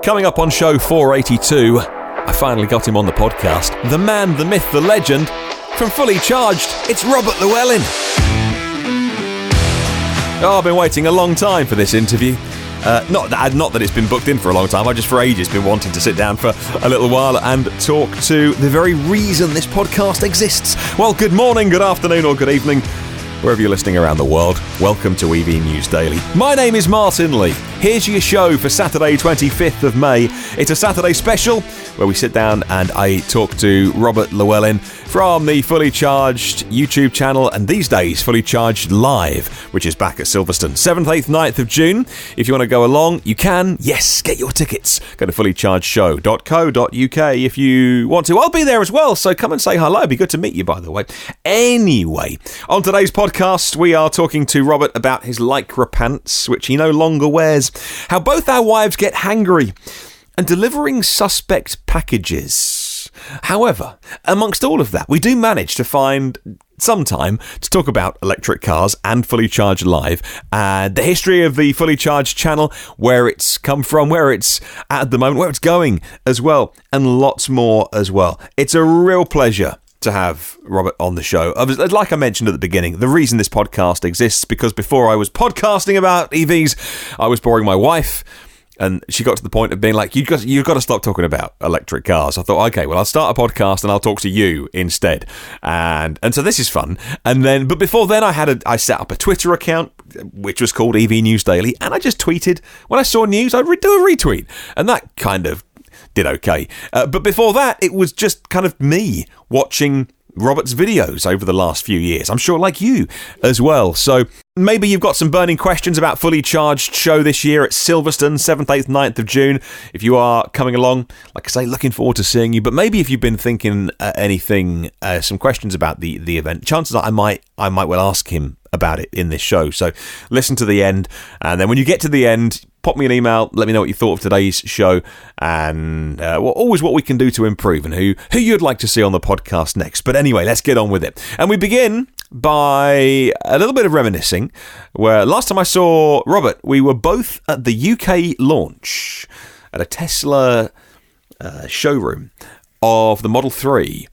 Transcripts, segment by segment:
Coming up on show 482, I finally got him on the podcast. The man, the myth, the legend, from Fully Charged, it's Robert Llewelyn. Oh, I've been waiting a long time for this interview. Not that it's been booked in for a long time. I've just for ages been wanting to sit down for a little while and talk to the very reason this podcast exists. Well, good morning, good afternoon, or good evening, wherever you're listening around the world. Welcome to EV News Daily. My name is Martyn Lee. Here's your show for Saturday, 25th of May. It's a Saturday special where we sit down and I talk to Robert Llewelyn from the Fully Charged YouTube channel, and these days Fully Charged Live, which is back at Silverstone, 7th, 8th, 9th of June. If you want to go along, you can. Yes, get your tickets. Go to fullychargedshow.co.uk if you want to. I'll be there as well, so come and say hello. It'd be good to meet you, by the way. Anyway, on today's podcast, we are talking to Robert about his lycra pants, which he no longer wears, how both our wives get hangry, and delivering suspect packages. However, amongst all of that, we do manage to find some time to talk about electric cars and Fully Charged Live, and the history of the Fully Charged channel, where it's come from, where it's at the moment, where it's going as well, and lots more as well. It's a real pleasure to have Robert on the show. Like I mentioned at the beginning, the reason this podcast exists, because before I was podcasting about EVs, I was boring my wife, and she got to the point of being like, you've got to stop talking about electric cars. I thought, okay, well, I'll start a podcast and I'll talk to you instead. And so this is fun. But before then, I set up a Twitter account, which was called EV News Daily, and I just tweeted. When I saw news, I'd do a retweet, and that kind of did okay. But before that, it was just kind of me watching Robert's videos over the last few years. I'm sure like you as well. So maybe you've got some burning questions about Fully Charged show this year at Silverstone, 7th, 8th, 9th of June. If you are coming along, like I say, looking forward to seeing you. But maybe if you've been thinking some questions about the event, chances are I might well ask him about it in this show. So listen to the end, and then when you get to the end, pop me an email, let me know what you thought of today's show, and always what we can do to improve, and who you'd like to see on the podcast next. But anyway, let's get on with it. And we begin by a little bit of reminiscing, where last time I saw Robert, we were both at the UK launch at a Tesla showroom of the Model 3.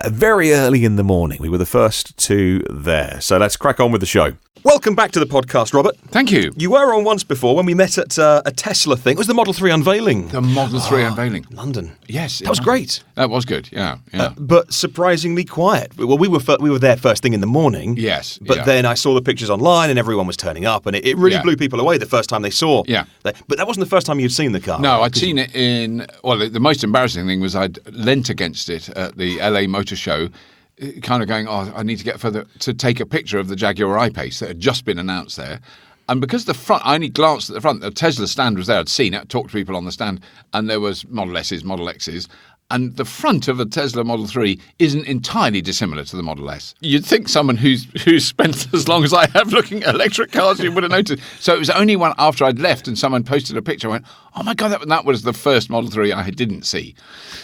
Very early in the morning. We were the first two there. So let's crack on with the show. Welcome back to the podcast, Robert. Thank you. You were on once before when we met at a Tesla thing. It was the Model 3 unveiling. The Model 3 unveiling. London. Yes. That was great. That was good, yeah. But surprisingly quiet. Well, we were there first thing in the morning. Yes. But then I saw the pictures online and everyone was turning up, and it really blew people away the first time they saw. Yeah. But that wasn't the first time you'd seen the car. No, I'd seen it in... Well, the most embarrassing thing was I'd leant against it at the LA Motor Show, kind of going, I need to get further to take a picture of the Jaguar I-Pace that had just been announced there. And because the front, I only glanced at the front, the Tesla stand was there, I'd seen it, talked to people on the stand, and there was Model S's, Model X's, and the front of a Tesla Model 3 isn't entirely dissimilar to the Model S. You'd think someone who's spent as long as I have looking at electric cars, you would have noticed. So it was only one after I'd left and someone posted a picture, I went, oh my God, that was the first Model 3 I didn't see,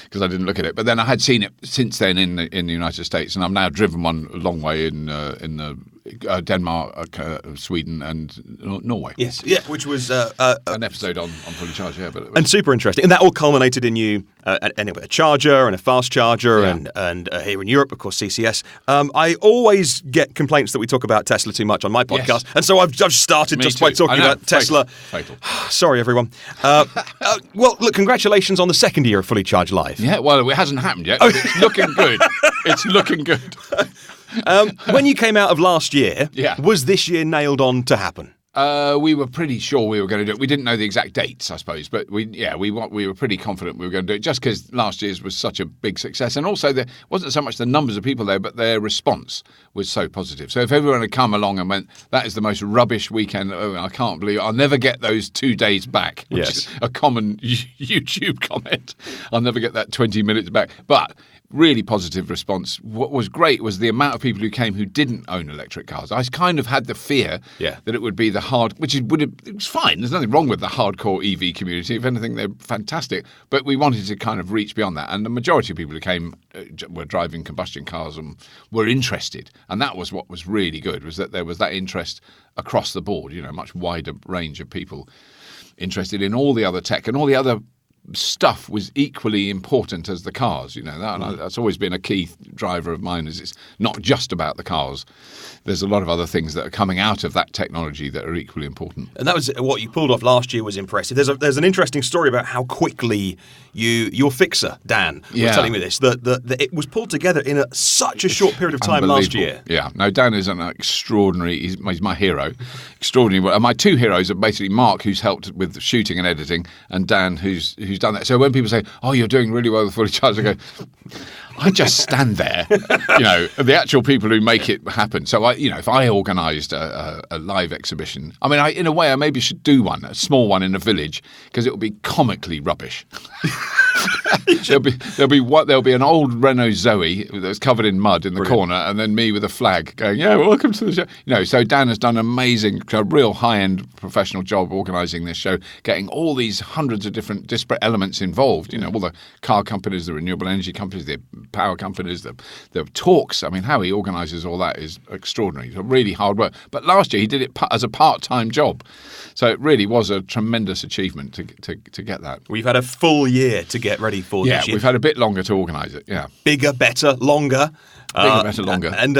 because I didn't look at it. But then I had seen it since then in the United States, and I've now driven one a long way in Denmark, Sweden, and Norway. Yes, yeah, which was an episode on Fully Charged, yeah. And super interesting. And that all culminated in you, anyway, a charger and a fast charger, and here in Europe, of course, CCS. I always get complaints that we talk about Tesla too much on my podcast, and so I've started by talking about Tesla. Fatal. Sorry, everyone. Well, look, congratulations on the second year of Fully Charged Live. Yeah, well, it hasn't happened yet, but it's looking good. It's looking good. When you came out of last year, was this year nailed on to happen? We were pretty sure we were going to do it. We didn't know the exact dates, I suppose, but we were pretty confident we were going to do it, just because last year's was such a big success. And also there wasn't so much the numbers of people there, but their response was so positive. So if everyone had come along and went, that is the most rubbish weekend, I can't believe it, I'll never get those 2 days back, which is a common YouTube comment. I'll never get that 20 minutes back. But really positive response. What was great was the amount of people who came who didn't own electric cars. I kind of had the fear that it would be the it was fine. There's nothing wrong with the hardcore EV community. If anything, they're fantastic. But we wanted to kind of reach beyond that. And the majority of people who came were driving combustion cars and were interested. And that was what was really good, was that there was that interest across the board, a much wider range of people interested in all the other tech and all the other stuff was equally important as the cars. That's always been a key driver of mine. Is it's not just about the cars. There's a lot of other things that are coming out of that technology that are equally important. And that was what you pulled off last year was impressive. There's an interesting story about how quickly your fixer, Dan, was telling me this, that it was pulled together in such a short period of time last year. Yeah. No, Dan is an extraordinary, he's my hero. Extraordinary. And my two heroes are basically Mark, who's helped with shooting and editing, and Dan, who's done that. So when people say, "Oh, you're doing really well with Fully Charged," I go, I just stand there, the actual people who make it happen. So if I organised a live exhibition, I mean, in a way, I maybe should do one, a small one in a village, because it will be comically rubbish. There'll be an old Renault Zoe that's covered in mud in the corner, and then me with a flag going, "Yeah, welcome to the show." So Dan has done an amazing, a real high-end professional job organising this show, getting all these hundreds of different disparate elements involved. All the car companies, the renewable energy companies, the power companies, the talks. I mean, how he organises all that is extraordinary. It's really hard work. But last year he did it as a part-time job, so it really was a tremendous achievement to get that. We've had a full year to get ready for this year. Yeah, we've had a bit longer to organise it. Yeah, bigger, better, longer. Bigger, better, longer. And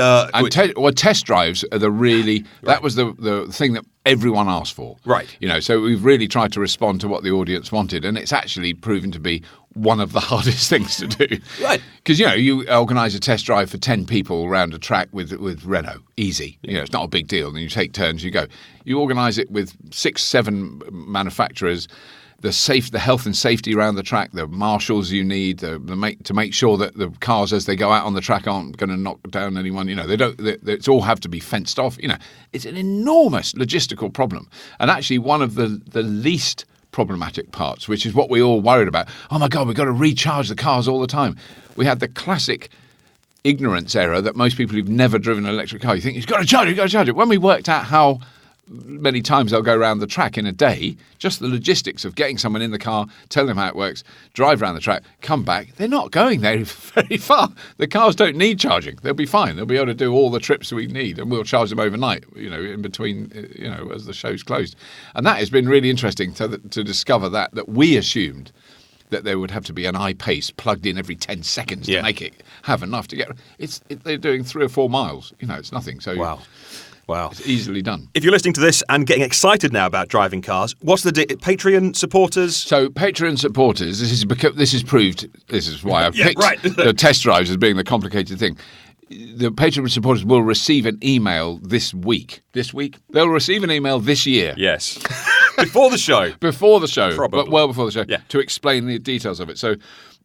test drives are that was the thing that everyone asked for. Right. So we've really tried to respond to what the audience wanted, and it's actually proven to be one of the hardest things to do. Right. Because, you organise a test drive for 10 people around a track with Renault. Easy. It's not a big deal. And you take turns, you go. You organise it with 6, 7 manufacturers, the health and safety around the track, the marshals you need to make sure that the cars as they go out on the track aren't going to knock down anyone. It's all have to be fenced off. It's an enormous logistical problem, and actually one of the least problematic parts, which is what we all worried about. Oh my God, we've got to recharge the cars all the time. We had the classic ignorance error that most people who've never driven an electric car, you think, you've got to charge it. When we worked out how many times they'll go around the track in a day, just the logistics of getting someone in the car, tell them how it works, drive around the track, come back, they're not going there very far. The cars don't need charging. They'll be fine. They'll be able to do all the trips we need, and we'll charge them overnight, in between, as the show's closed. And that has been really interesting to discover that we assumed that there would have to be an iPace plugged in every 10 seconds to make it have enough to get. They're doing 3 or 4 miles. It's nothing. So Wow. It's easily done. If you're listening to this and getting excited now about driving cars, what's the Patreon supporters? So Patreon supporters, this is proved, this is why I've picked the test drives as being the complicated thing. The Patreon supporters will receive an email this week. This week? They'll receive an email this year. Yes. Before the show. Before the show. Probably. But well before the show. Yeah. To explain the details of it. So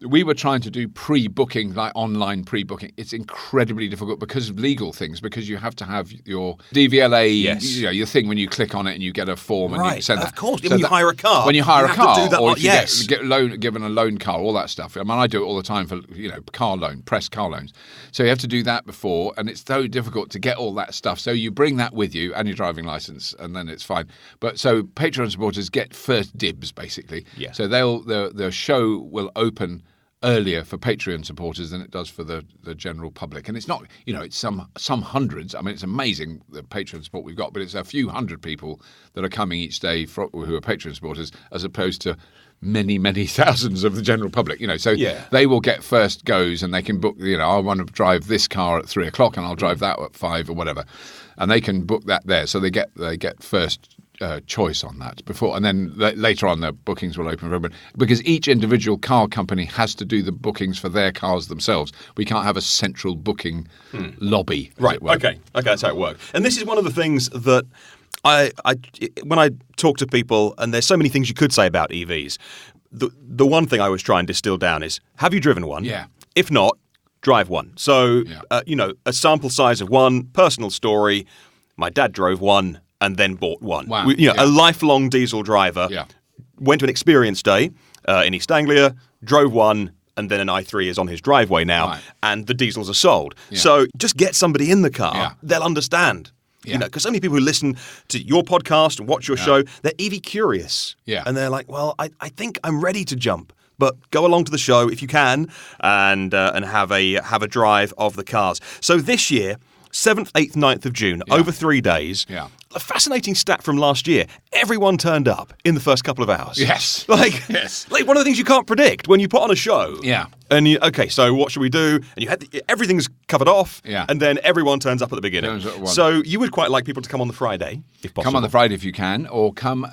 we were trying to do pre-booking, like online pre-booking. It's incredibly difficult because of legal things, because you have to have your DVLA, your thing when you click on it and you get a form and you send that. Of course, when you hire a car. When you hire a car, to do that, or if you get given a loan car, all that stuff. I mean, I do it all the time for, press car loans. So you have to do that before, and it's so difficult to get all that stuff. So you bring that with you and your driving license, and then it's fine. But so Patreon supporters get first dibs, basically. Yeah. So the show will open earlier for Patreon supporters than it does for the general public. And it's not, it's some hundreds. I mean, it's amazing the Patreon support we've got, but it's a few hundred people that are coming each day who are Patreon supporters, as opposed to many, many thousands of the general public. So they will get first goes, and they can book, I want to drive this car at 3:00 and I'll drive that at 5 or whatever. And they can book that there. So they get first choice on that before, and then later on the bookings will open for everyone, because each individual car company has to do the bookings for their cars themselves. We can't have a central booking lobby. Right. Okay, that's how it works. And this is one of the things that when I talk to people, and there's so many things you could say about EVs, the one thing I always try and distill down is, have you driven one? Yeah. If not, drive one. So, a sample size of one, personal story. My dad drove one and then bought one. Wow. A lifelong diesel driver. Yeah. Went to an experience day in East Anglia, drove one, and then an i3 is on his driveway now, and the diesels are sold. Yeah. So just get somebody in the car. They'll understand. Because so many people who listen to your podcast and watch your show, they're EV curious. Yeah. And they're like, well, I think I'm ready to jump. But go along to the show if you can, and have a drive of the cars. So this year, 7th, 8th, 9th of June, over 3 days. Yeah. A fascinating stat from last year. Everyone turned up in the first couple of hours. Yes. Yes. Like one of the things you can't predict when you put on a show. Yeah. And okay, so what should we do? And you had everything's covered off. Yeah. And then everyone turns up at the beginning. So you would quite like people to come on the Friday, if possible. Come on the Friday if you can, or come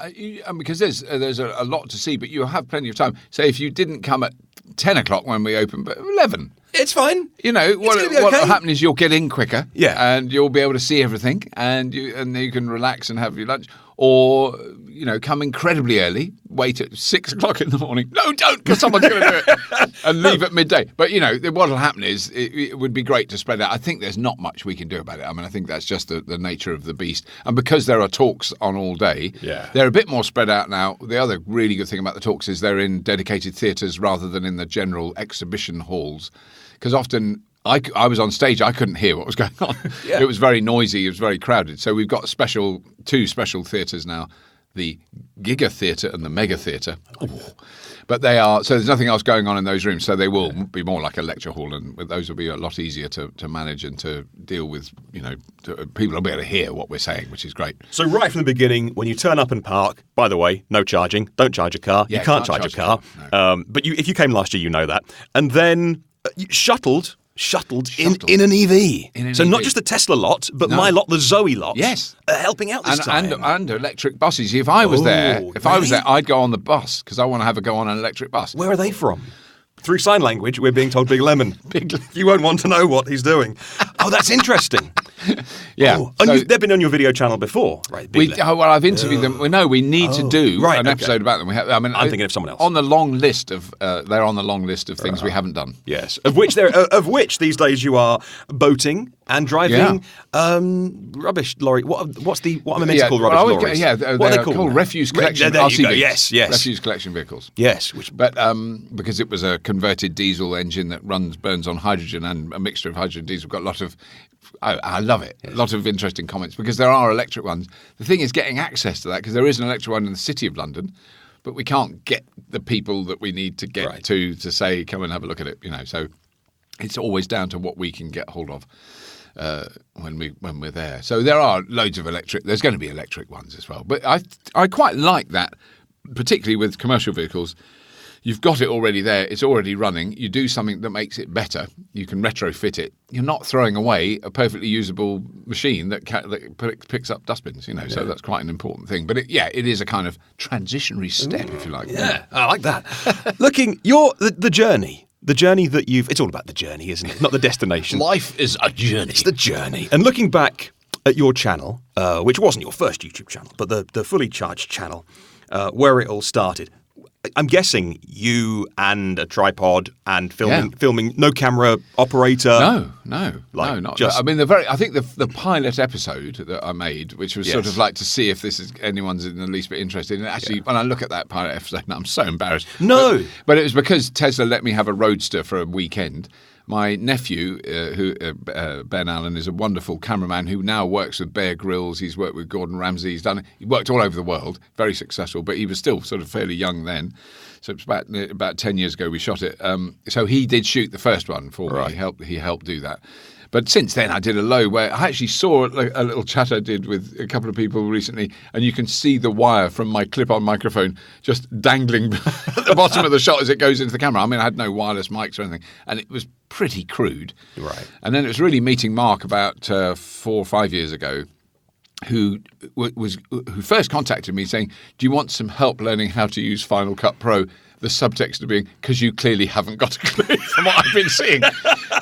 because there's a lot to see, but you have plenty of time. Say if you didn't come at 10 o'clock when we open, but 11. It's fine. You know, what will happen is you'll get in quicker, and you'll be able to see everything, and you can relax and have your lunch. Or, you know, come incredibly early, wait at 6 o'clock in the morning. No, don't, because someone's going to do it. And leave at midday. But, you know, what will happen is it would be great to spread out. I think there's not much we can do about it. I mean, I think that's just the nature of the beast. And because there are talks on all day, they're a bit more spread out now. The other really good thing about the talks is they're in dedicated theatres rather than in the general exhibition halls. Because often I was on stage, I couldn't hear what was going on. It was very noisy, it was very crowded. So we've got two special theatres now, the Giga Theatre and the Mega Theatre. But so there's nothing else going on in those rooms, so they will be more like a lecture hall, and those will be a lot easier to manage and to deal with, you know, people will be able to hear what we're saying, which is great. So right from the beginning, when you turn up and park, by the way, no charging, don't charge a car, you can't charge a car. No. But if you came last year, you know that. And then shuttled in an EV. So not just the Tesla lot, but my lot, the Zoe lot. Yes. Helping out this time. And electric buses. If I was there, I'd go on the bus because I want to have a go on an electric bus. Where are they from? Through sign language, we're being told Big Lemon. You won't want to know what he's doing. Oh, that's interesting. Yeah. Oh, and they've been on your video channel before, right? I've interviewed them. We need to do an episode about them. I'm thinking of someone else. On the long list of they're on the long list of things we haven't done. Yes, of which these days you are boating and driving rubbish lorry. What am I meant to call rubbish lorries? What are they called? Refuse collection RCVs. Yes. Refuse collection vehicles. Yes, but because it was a converted diesel engine that burns on hydrogen and a mixture of hydrogen and diesel, got a lot of. I love it. Yes. A lot of interesting comments because there are electric ones. The thing is getting access to that because there is an electric one in the City of London, but we can't get the people that we need to get to say, come and have a look at it. You know, so it's always down to what we can get hold of when we're there. So there are loads of electric. There's going to be electric ones as well. But I quite like that, particularly with commercial vehicles. You've got it already there. It's already running. You do something that makes it better. You can retrofit it. You're not throwing away a perfectly usable machine that picks up dustbins, you know, so that's quite an important thing. But it is a kind of transitionary step, if you like. Yeah, I like that. Looking, the journey. The journey that it's all about the journey, isn't it? Not the destination. Life is a journey. It's the journey. And looking back at your channel, which wasn't your first YouTube channel, but the Fully Charged channel, where it all started, I'm guessing you and a tripod and filming, no camera operator. No, not just. I mean, I think the pilot episode that I made, which was sort of like to see if anyone's in the least bit interested. And actually, when I look at that pilot episode, I'm so embarrassed. No, but it was because Tesla let me have a Roadster for a weekend. My nephew, Ben Allen, is a wonderful cameraman who now works with Bear Grylls. He's worked with Gordon Ramsay. He worked all over the world, very successful, but he was still sort of fairly young then. So it's about 10 years ago we shot it. So he did shoot the first one for me. He helped do that. But since then, I did a load where I actually saw a little chat I did with a couple of people recently, and you can see the wire from my clip-on microphone just dangling at the bottom of the shot as it goes into the camera. I mean, I had no wireless mics or anything, and it was pretty crude. Right. And then it was really meeting Mark about 4 or 5 years ago, who first contacted me saying, "Do you want some help learning how to use Final Cut Pro?" The subtext of being, because you clearly haven't got a clue from what I've been seeing.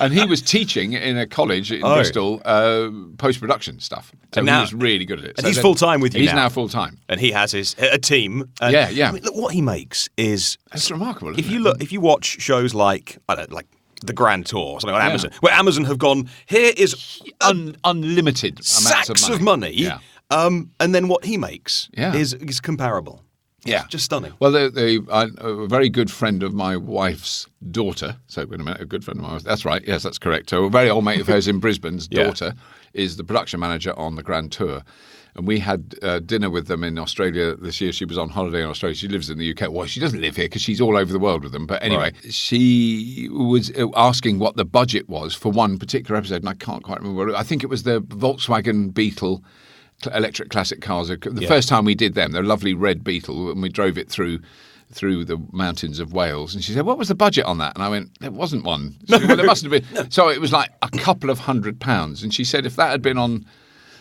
And he was teaching in a college in Bristol post-production stuff. So he was really good at it. And he's full-time with you He's now full-time. And he has a team. And, I mean, look, what he makes is... It's remarkable, if you watch shows like The Grand Tour or something on Amazon, where Amazon have gone, here is... unlimited sacks of money. Yeah. And then what he makes is comparable. Yeah. Just stunning. Well, a very good friend of my wife's daughter, so wait a minute, a good friend of my wife, that's right, yes, that's correct. So a very old mate of hers in Brisbane's daughter is the production manager on the Grand Tour. And we had dinner with them in Australia this year. She was on holiday in Australia. She lives in the UK. Well, she doesn't live here because she's all over the world with them. But anyway, she was asking what the budget was for one particular episode, and I can't quite remember. I think it was the Volkswagen Beetle electric classic cars. The first time we did them, the lovely red Beetle, and we drove it through the mountains of Wales. And she said, what was the budget on that? And I went, there wasn't one. She said, well, there must have been. No. So it was like a couple of £100. And she said if that had been on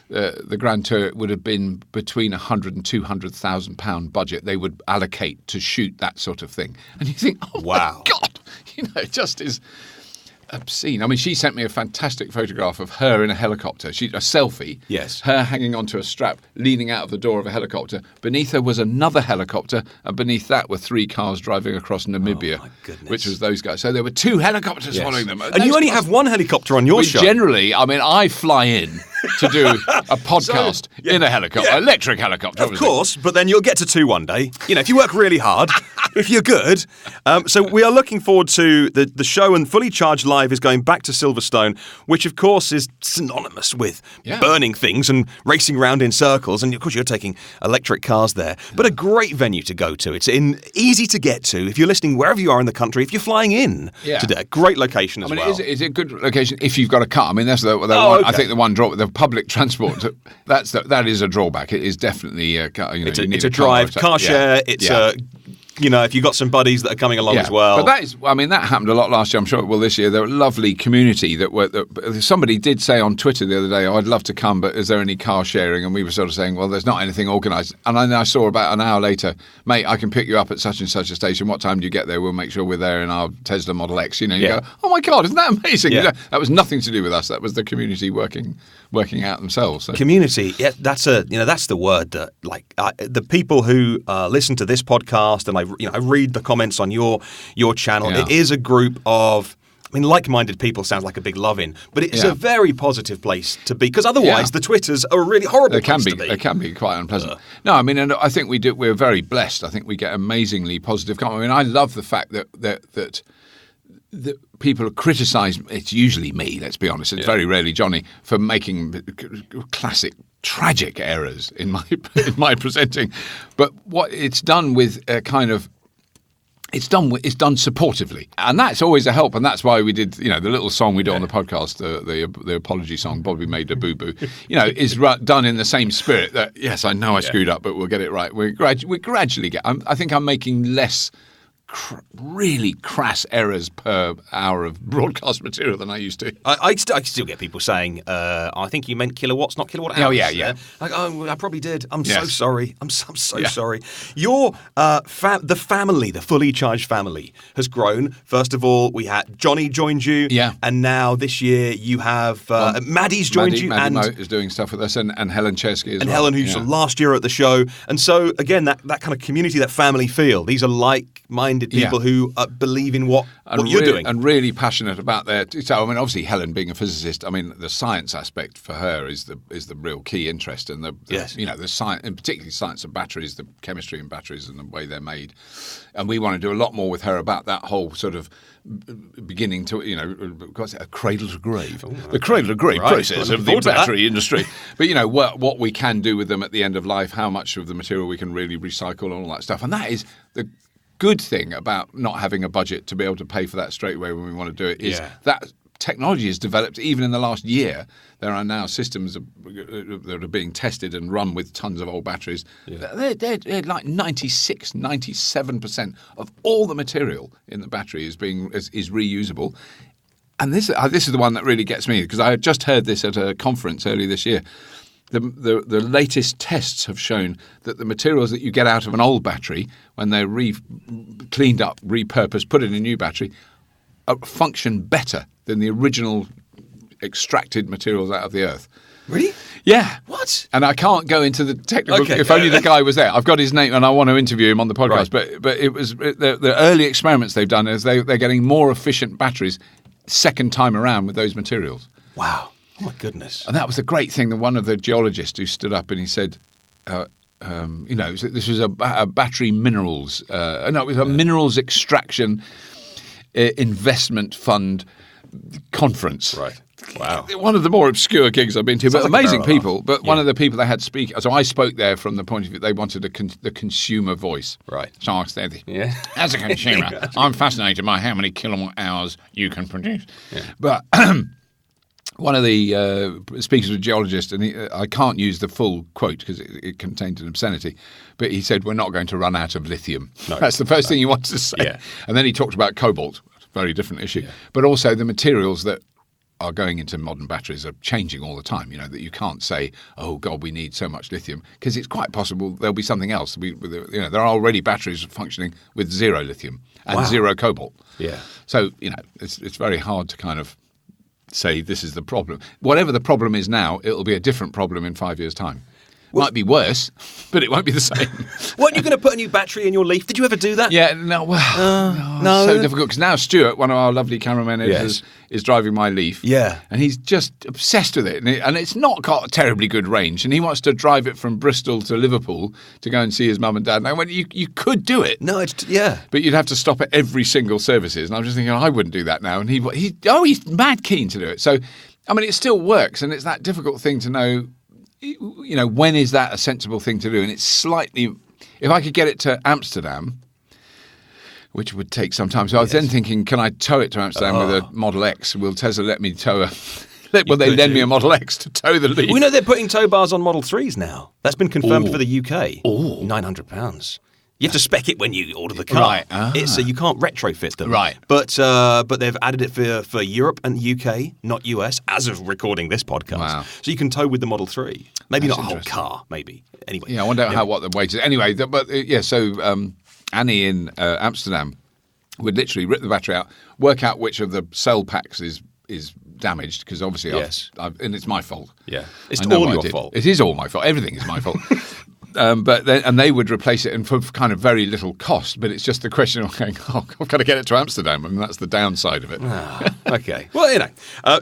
the Grand Tour, it would have been between £100,000 and £200,000 budget they would allocate to shoot that sort of thing. And you think, oh, wow. My God, it just is obscene. I mean, she sent me a fantastic photograph of her in a helicopter. A selfie. Yes. Her hanging onto a strap, leaning out of the door of a helicopter. Beneath her was another helicopter, and beneath that were 3 cars driving across Namibia, which was those guys. So there were 2 helicopters following them. And you only have 1 helicopter on your show. Generally, I mean, I fly in to do a podcast in a helicopter, electric helicopter. Of course, but then you'll get to 2 one day. If you work really hard, if you're good. So we are looking forward to the show, and Fully Charged Live is going back to Silverstone, which of course is synonymous with burning things and racing around in circles. And of course you're taking electric cars there, but a great venue to go to. It's easy to get to if you're listening wherever you are in the country. If you're flying in today, great location as well. It's a good location if you've got a car. I mean, that's the one. I think the one drawback. The public transport. that is a drawback. It is definitely it's a drive car share. It's a. If you've got some buddies that are coming along as well. But that happened a lot last year. I'm sure it will this year. There were a lovely community somebody did say on Twitter the other day, I'd love to come, but is there any car sharing? And we were sort of saying, well, there's not anything organised. And then I saw about an hour later, mate, I can pick you up at such and such a station. What time do you get there? We'll make sure we're there in our Tesla Model X. You go, oh my God, isn't that amazing? That was nothing to do with us. That was the community working out themselves. So. Community, that's the word that the people who listen to this podcast, and I read the comments on your channel. It is a group of, like-minded people sounds like a big love-in, but it's a very positive place to be, because otherwise the Twitters are a really horrible place to be. It can be quite unpleasant. No, and I think we're very blessed. I think we get amazingly positive comments. I love the fact that people criticise, it's usually me, let's be honest, it's very rarely Johnny, for making classic tragic errors in my presenting. But what it's done with a kind of it's done supportively, and that's always a help. And that's why we did, the little song we do on the podcast, the apology song, Bobby made a boo boo, is done in the same spirit. That yes, I know I screwed up, but we'll get it right. We gradually get. I think I'm making less really crass errors per hour of broadcast material than I used to. I still get people saying, I think you meant kilowatts, not kilowatt hours. Oh, yeah. I probably did. I'm so sorry. I'm so sorry. Your the Fully Charged family has grown. First of all, we had Johnny joined you. Yeah. And now this year you have Maddie's joined you. Maddie Moat is doing stuff with us, and Helen Chesky as well. And Helen, who's last year at the show. And so, again, that kind of community, that family feel. These are like-minded people who believe in what you're doing. And really passionate about their... So, obviously, Helen being a physicist, the science aspect for her is the real key interest. And the science, and particularly science of batteries, the chemistry in batteries and the way they're made. And we want to do a lot more with her about that whole sort of beginning to, a cradle to grave. The cradle to grave process of the battery industry. But, what we can do with them at the end of life, how much of the material we can really recycle and all that stuff. And that is the good thing about not having a budget to be able to pay for that straight away when we want to do it is that technology has developed even in the last year. There are now systems that are being tested and run with tons of old batteries. Yeah. They're like 96, 97% of all the material in the battery is reusable. And this is the one that really gets me, because I had just heard this at a conference earlier this year. The latest tests have shown that the materials that you get out of an old battery, when they're cleaned up, repurposed, put in a new battery, function better than the original extracted materials out of the earth. Really? Yeah. What? And I can't go into the technical. Okay. If only the guy was there. I've got his name, and I want to interview him on the podcast. Right. But it was the early experiments they've done is they're getting more efficient batteries second time around with those materials. Wow. Oh, my goodness. And that was the great thing that one of the geologists who stood up and he said, this was a battery minerals, it was a minerals extraction investment fund conference. Right. Wow. One of the more obscure gigs I've been to, but Sounds like a amazing barrel people. But one of the people they had speak. So I spoke there from the point of view they wanted the consumer voice. Right. So I said, Yeah. as a consumer, I'm fascinated by how many kilowatt hours you can produce. Yeah. But one of the speakers was a geologist, and I can't use the full quote because it contained an obscenity, but he said, we're not going to run out of lithium. No. That's the first thing he wanted to say. Yeah. And then he talked about cobalt, very different issue, but also the materials that are going into modern batteries are changing all the time, that you can't say, oh, God, we need so much lithium, because it's quite possible there'll be something else. There are already batteries functioning with zero lithium and zero cobalt. Yeah. So, it's very hard to kind of say this is the problem. Whatever the problem is now, it'll be a different problem in 5 years' time. Might be worse, but it won't be the same. Weren't you going to put a new battery in your Leaf? Did you ever do that? Yeah, no, well, no. It's so difficult because now Stuart, one of our lovely cameramen editors, is driving my Leaf. Yeah. And he's just obsessed with it. And it's not got a terribly good range. And he wants to drive it from Bristol to Liverpool to go and see his mum and dad. And I went, you could do it. No, yeah. But you'd have to stop at every single services. And I was just thinking, I wouldn't do that now. And he's mad keen to do it. So, I mean, it still works. And it's that difficult thing to know, when is that a sensible thing to do? And it's slightly, if I could get it to Amsterdam, which would take some time. So I was then thinking, can I tow it to Amsterdam with a Model X? Will Tesla let me tow will they lend me a Model X to tow the Leaf? We know they're putting tow bars on Model 3s now. That's been confirmed for the UK. Oh. £900. You have to spec it when you order the car. Right. So you can't retrofit them. Right. But they've added it for Europe and UK, not US, as of recording this podcast. Wow. So you can tow with the Model 3. Maybe That's not a whole interesting. car, maybe. Anyway. Yeah, I wonder what the weight is. Anyway, so Annie in Amsterdam would literally rip the battery out, work out which of the cell packs is damaged, because obviously and it's my fault. Yeah. It's I know all what I your did. fault. It is all my fault. Everything is my fault. But they would replace it, and for kind of very little cost. But it's just the question of going, I've got to get it to Amsterdam. I mean, that's the downside of it. Okay. Well,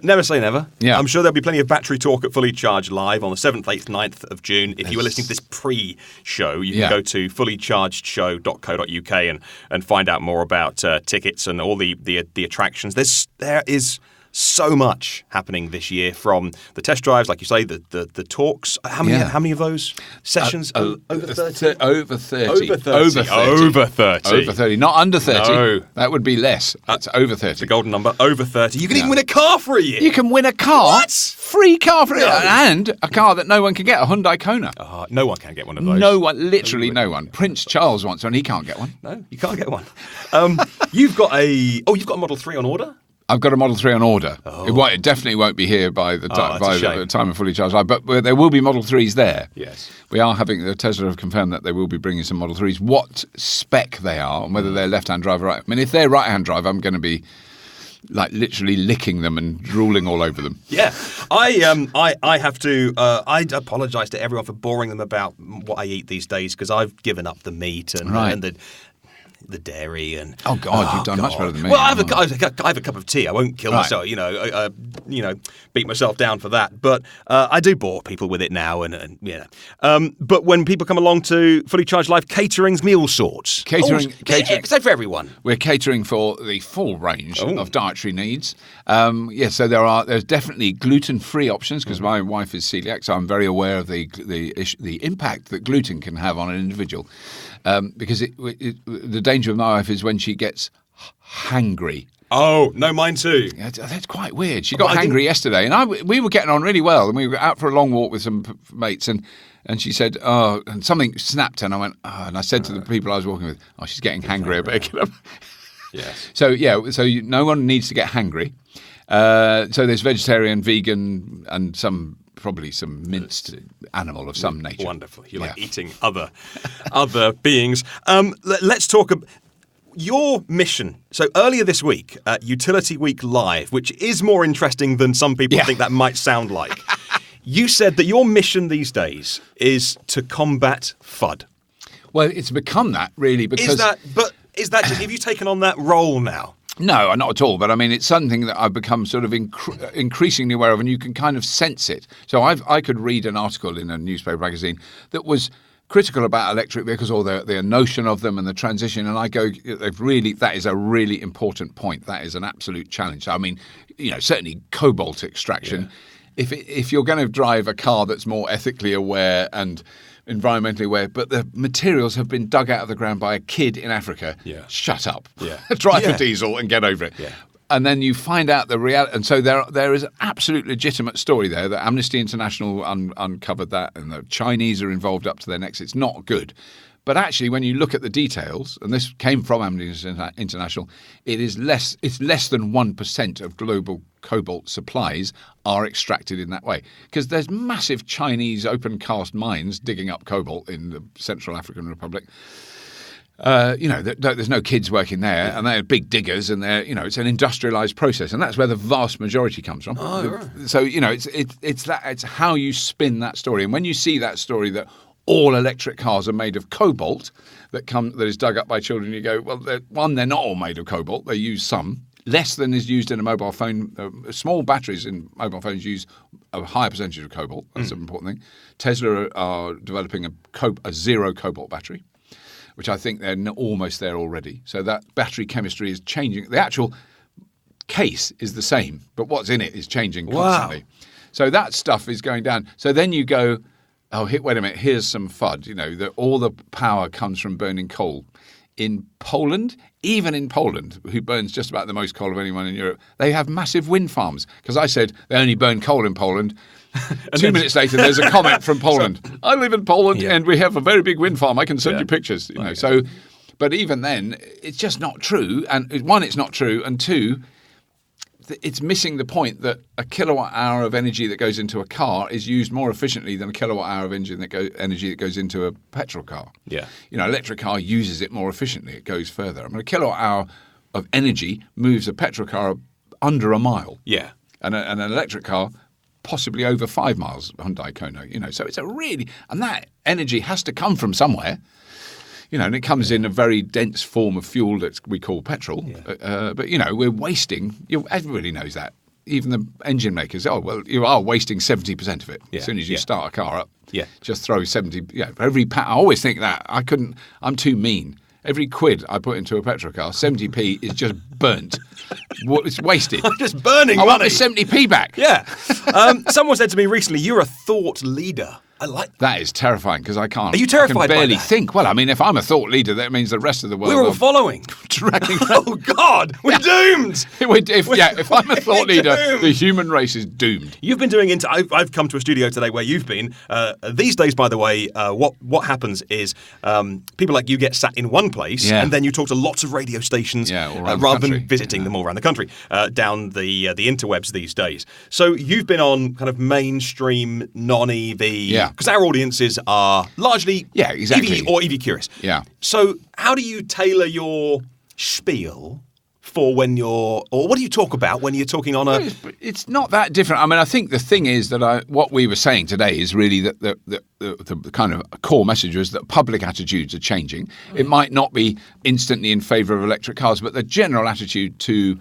never say never. Yeah. I'm sure there'll be plenty of battery talk at Fully Charged Live on the 7th, 8th, 9th of June. If you were listening to this pre-show, you can go to fullychargedshow.co.uk and find out more about tickets and all the attractions. There is so much happening this year, from the test drives, like you say, the talks. How many of those sessions? Over 30? Over 30. Over 30. Over 30. Over 30. Not under 30. No. That would be less. That's over 30. The golden number, over 30. You can even win a car for a year. You can win a car. What? Free car for a year. And a car that no one can get, a Hyundai Kona. No one can get one of those. No one, literally no one. Prince Charles wants one. He can't get one. No, you can't get one. You've got a Model 3 on order? I've got a Model 3 on order. It definitely won't be here by the time of Fully Charged Live, but there will be Model 3s there. Yes. We are having, Tesla have confirmed that they will be bringing some Model 3s. What spec they are and whether they're left-hand drive or right. I mean, if they're right-hand drive, I'm going to be like literally licking them and drooling all over them. Yeah. I have to, I apologise to everyone for boring them about what I eat these days, because I've given up the meat and the dairy and you've done much better than me. Well, I have a cup of tea. I won't kill myself, beat myself down for that. But I do bore people with it now, But when people come along to Fully Charged Live, catering's me all sorts. Catering, so for everyone. We're catering for the full range of dietary needs. So there's definitely gluten-free options, because my wife is celiac, so I'm very aware of the impact that gluten can have on an individual. Because the danger of my wife is when she gets hangry. Oh, no, mine too. That's quite weird. She got hangry yesterday, and we were getting on really well, and we were out for a long walk with some mates, and she said, and something snapped, and I went, and I said to the people I was walking with, she's getting hangry. I better get up. Yes. So no one needs to get hangry. So there's vegetarian, vegan, and probably some minced animal of some nature. Wonderful. You like eating other beings. Let's talk about your mission. So earlier this week at Utility Week Live, which is more interesting than some people think that might sound like, you said that your mission these days is to combat FUD. Well, it's become that, really, because... Is that just, have you taken on that role now? No, not at all. But I mean, it's something that I've become sort of increasingly aware of, and you can kind of sense it. So I could read an article in a newspaper magazine that was critical about electric vehicles or their notion of them and the transition. And I go, that is a really important point. That is an absolute challenge. I mean, certainly cobalt extraction. Yeah. If you're going to drive a car that's more ethically aware and environmentally aware, but the materials have been dug out of the ground by a kid in Africa, shut up. Yeah. Drive a diesel and get over it. Yeah. And then you find out the reality. And so there is an absolute legitimate story there that Amnesty International uncovered that, and the Chinese are involved up to their necks. It's not good. But actually, when you look at the details, and this came from Amnesty International, it's less than 1% of global cobalt supplies are extracted in that way. Because there's massive Chinese open-cast mines digging up cobalt in the Central African Republic. There's no kids working there, and they're big diggers, and it's an industrialized process, and that's where the vast majority comes from. Oh, right. So it's how you spin that story, and when you see that story that all electric cars are made of cobalt that is dug up by children, you go, well, they're not all made of cobalt. They use some. Less than is used in a mobile phone. Small batteries in mobile phones use a higher percentage of cobalt. That's an important thing. Tesla are developing a zero cobalt battery, which I think they're almost there already. So that battery chemistry is changing. The actual case is the same, but what's in it is changing constantly. Wow. So that stuff is going down. So then you go, wait a minute, here's some FUD. All the power comes from burning coal. In Poland, even in Poland, who burns just about the most coal of anyone in Europe, they have massive wind farms. Because I said they only burn coal in Poland. 2 minutes later, there's a comment from Poland. I live in Poland and we have a very big wind farm. I can send you pictures. So, but even then, it's just not true. And one, it's not true. And two, it's missing the point that a kilowatt hour of energy that goes into a car is used more efficiently than a kilowatt hour of energy that goes into a petrol car. Yeah. Electric car uses it more efficiently. It goes further. I mean, a kilowatt hour of energy moves a petrol car under a mile. Yeah. And an electric car possibly over 5 miles, Hyundai Kona. So it's and that energy has to come from somewhere. And it comes in a very dense form of fuel that we call petrol. Yeah. But we're wasting. Everybody knows that. Even the engine makers. Oh, well, you are wasting 70% of it as soon as you start a car up. Yeah. Just throw 70. Every I always think that. I'm too mean. Every quid I put into a petrol car, 70p is just burnt. It's wasted. I'm just burning money. I want the 70p back. Yeah. Someone said to me recently, you're a thought leader. I like that. Is terrifying because I can't. Are you terrified? I can barely by that? think. Well, I mean, if I'm a thought leader, that means the rest of the world. We're all following. Oh God, we're doomed. If I'm a thought leader, the human race is doomed. You've been doing I've come to a studio today where you've been. These days, by the way, what happens is people like you get sat in one place, and then you talk to lots of radio stations rather than visiting them all around the country down the interwebs these days. So you've been on kind of mainstream non-EV. Because our audiences are largely EV or EV curious. Yeah. So how do you tailor your spiel for when or what do you talk about when you're talking on a... It's not that different. I mean, I think the thing is that what we were saying today is really that the kind of core message was that public attitudes are changing. It might not be instantly in favour of electric cars, but the general attitude to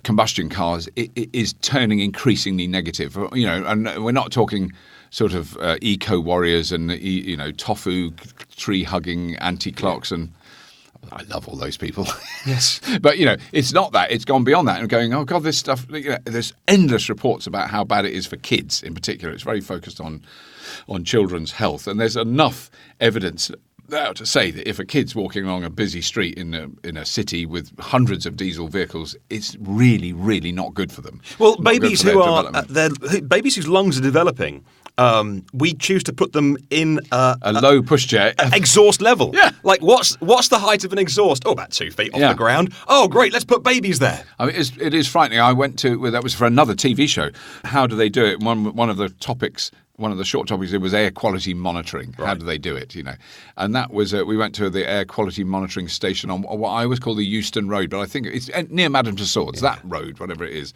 combustion cars is turning increasingly negative. And we're not talking sort of eco warriors and tofu tree hugging anti-clocks, and I love all those people. Yes, but it's not that. It's gone beyond that and going, oh God, this stuff. There's endless reports about how bad it is for kids in particular. It's very focused on children's health, and there's enough evidence now to say that if a kid's walking along a busy street in a city with hundreds of diesel vehicles, it's really, really not good for them. Well, babies babies whose lungs are developing, we choose to put them in a low pushchair exhaust level. Yeah, like what's the height of an exhaust? Oh, about 2 feet off the ground. Oh, great! Let's put babies there. I mean, it is frightening. I went to that was for another TV show. How do they do it? One of the topics. One of the short topics was air quality monitoring. Right. How do they do it? And that was we went to the air quality monitoring station on what I always call the Euston Road, but I think it's near Madame Tussauds. That road, whatever it is.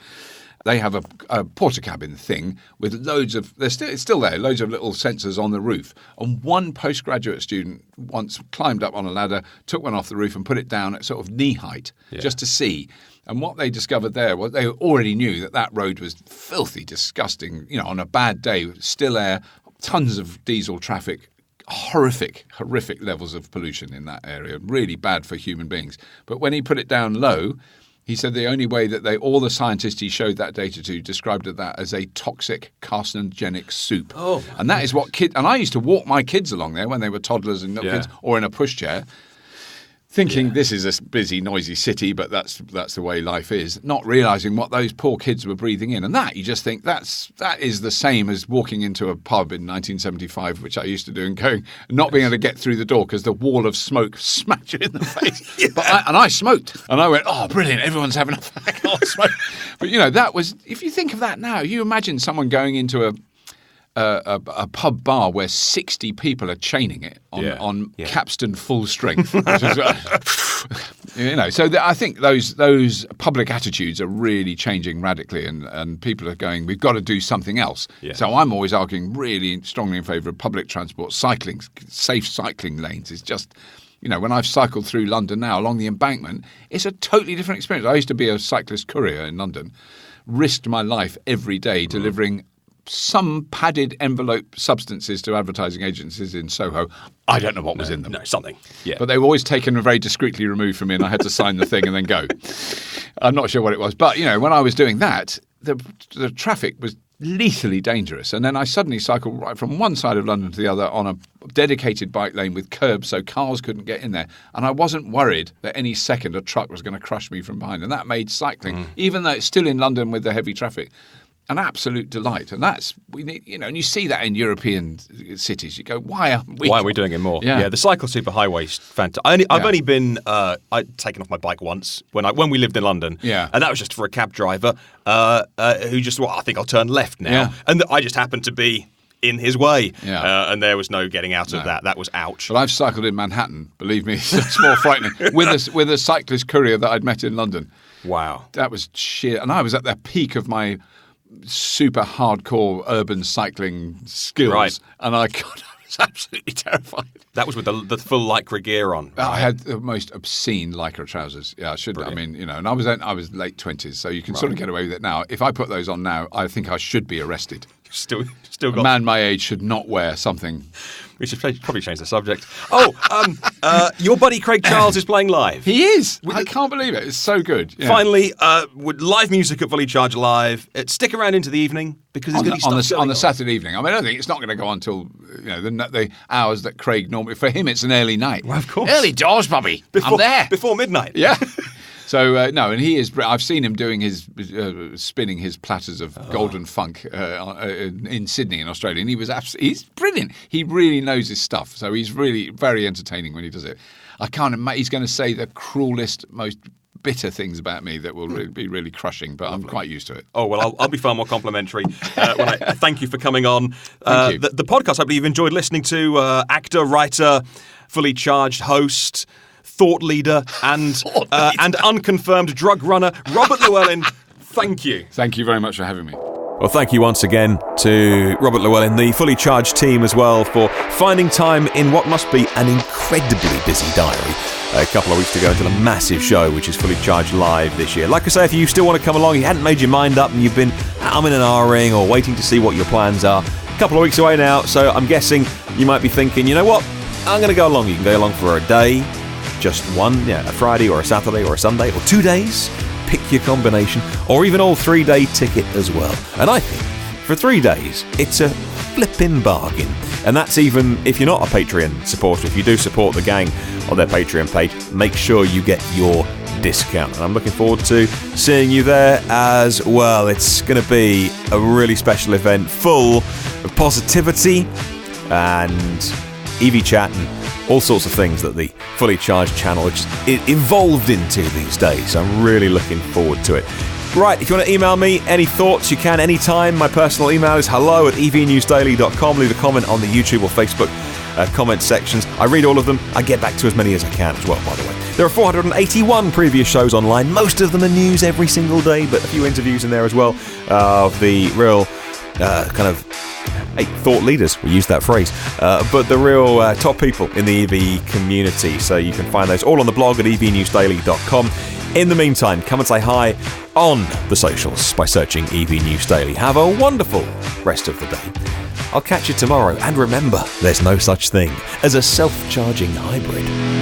They have a porta cabin thing with loads of it's still there, loads of little sensors on the roof. And one postgraduate student once climbed up on a ladder, took one off the roof, and put it down at sort of knee height just to see. And what they discovered there was they already knew that road was filthy, disgusting. On a bad day, still air, tons of diesel traffic, horrific levels of pollution in that area, really bad for human beings. But when he put it down low, he said the only way that all the scientists he showed that data to described that as a toxic carcinogenic soup. Oh, and that is what kids. And I used to walk my kids along there when they were toddlers and little kids, or in a pushchair, thinking this is a busy, noisy city, but that's the way life is, not realising what those poor kids were breathing in. And that, you just think that is the same as walking into a pub in 1975, which I used to do, and going, not being able to get through the door because the wall of smoke smacked you in the face. But I smoked, and I went, oh, brilliant, everyone's having a smoke. But, that was, if you think of that now, you imagine someone going into a pub bar where 60 people are chaining it on Capstan full strength. Which is, so I think those public attitudes are really changing radically, and people are going, we've got to do something else. Yeah. So I'm always arguing really strongly in favour of public transport, cycling, safe cycling lanes is just... when I've cycled through London now along the embankment, it's a totally different experience. I used to be a cyclist courier in London, risked my life every day delivering some padded envelope substances to advertising agencies in Soho. I don't know what was in them. No, something. Yeah. But they were always taken and very discreetly removed from me, and I had to sign the thing and then go. I'm not sure what it was. But, when I was doing that, the traffic was lethally dangerous. And then I suddenly cycled right from one side of London to the other on a dedicated bike lane with curbs so cars couldn't get in there. And I wasn't worried that any second a truck was going to crush me from behind. And that made cycling, even though it's still in London with the heavy traffic, an absolute delight. And that's, we need, and you see that in European cities. You go, why are we doing it more? Yeah, the cycle superhighway's fantastic. I've only been I'd taken off my bike once when we lived in London. Yeah. And that was just for a cab driver who just, I think I'll turn left now. Yeah. And I just happened to be in his way. Yeah. And there was no getting out of that. That was ouch. But I've cycled in Manhattan, believe me, it's more frightening, with a cyclist courier that I'd met in London. Wow. That was sheer. And I was at the peak of my super hardcore urban cycling skills. Right. And I was absolutely terrified. That was with the full lycra gear on. Right? I had the most obscene lycra trousers. Yeah, I should. Brilliant. I mean, and I was late 20s, so you can sort of get away with it now. If I put those on now, I think I should be arrested. Still got a man my age should not wear something. We should probably change the subject. Your buddy Craig Charles is playing live. He is. I can't believe it. It's so good. Yeah. Finally, with live music at Fully Charged Live. Stick around into the evening because it's going to be on the Saturday evening. I mean, I don't think it's not going to go on until the hours that Craig normally. For him, it's an early night. Well, of course, early doors, Bobby. I'm there before midnight. Yeah. So, no, and he is. I've seen him doing his spinning his platters of golden funk in Sydney in Australia, and he's brilliant. He really knows his stuff, so he's really very entertaining when he does it. I can't imagine he's going to say the cruelest, most bitter things about me that will be really crushing, but I'm quite used to it. Oh, well, I'll be far more complimentary when I thank you for coming on. Thank you. The podcast, I believe you've enjoyed listening to actor, writer, Fully Charged host, thought leader and unconfirmed drug runner, Robert Llewelyn. Thank you. Thank you very much for having me. Well, thank you once again to Robert Llewelyn, the Fully Charged team as well, for finding time in what must be an incredibly busy diary a couple of weeks to go into the massive show, which is Fully Charged Live this year. Like I say, if you still want to come along, you hadn't made your mind up and you've been umming and ahhing or waiting to see what your plans are, a couple of weeks away now, so I'm guessing you might be thinking, you know what, I'm going to go along. You can go along for a day, just one, a Friday or a Saturday or a Sunday or 2 days. Pick your combination, or even all 3-day ticket as well. And I think for 3 days, it's a flipping bargain. And that's even if you're not a Patreon supporter. If you do support the gang on their Patreon page, make sure you get your discount. And I'm looking forward to seeing you there as well. It's going to be a really special event full of positivity and EV chat and all sorts of things that the Fully Charged channel is evolved into these days. I'm really looking forward to it. Right, if you want to email me any thoughts, you can anytime. My personal email is hello@evnewsdaily.com. Leave a comment on the YouTube or Facebook comment sections. I read all of them. I get back to as many as I can as well, by the way. There are 481 previous shows online. Most of them are news every single day, but a few interviews in there as well of the real kind of thought leaders, we use that phrase, but the real top people in the EV community. So you can find those all on the blog at evnewsdaily.com. In the meantime, come and say hi on the socials by searching EV News Daily. Have a wonderful rest of the day. I'll catch you tomorrow, and remember, there's no such thing as a self-charging hybrid.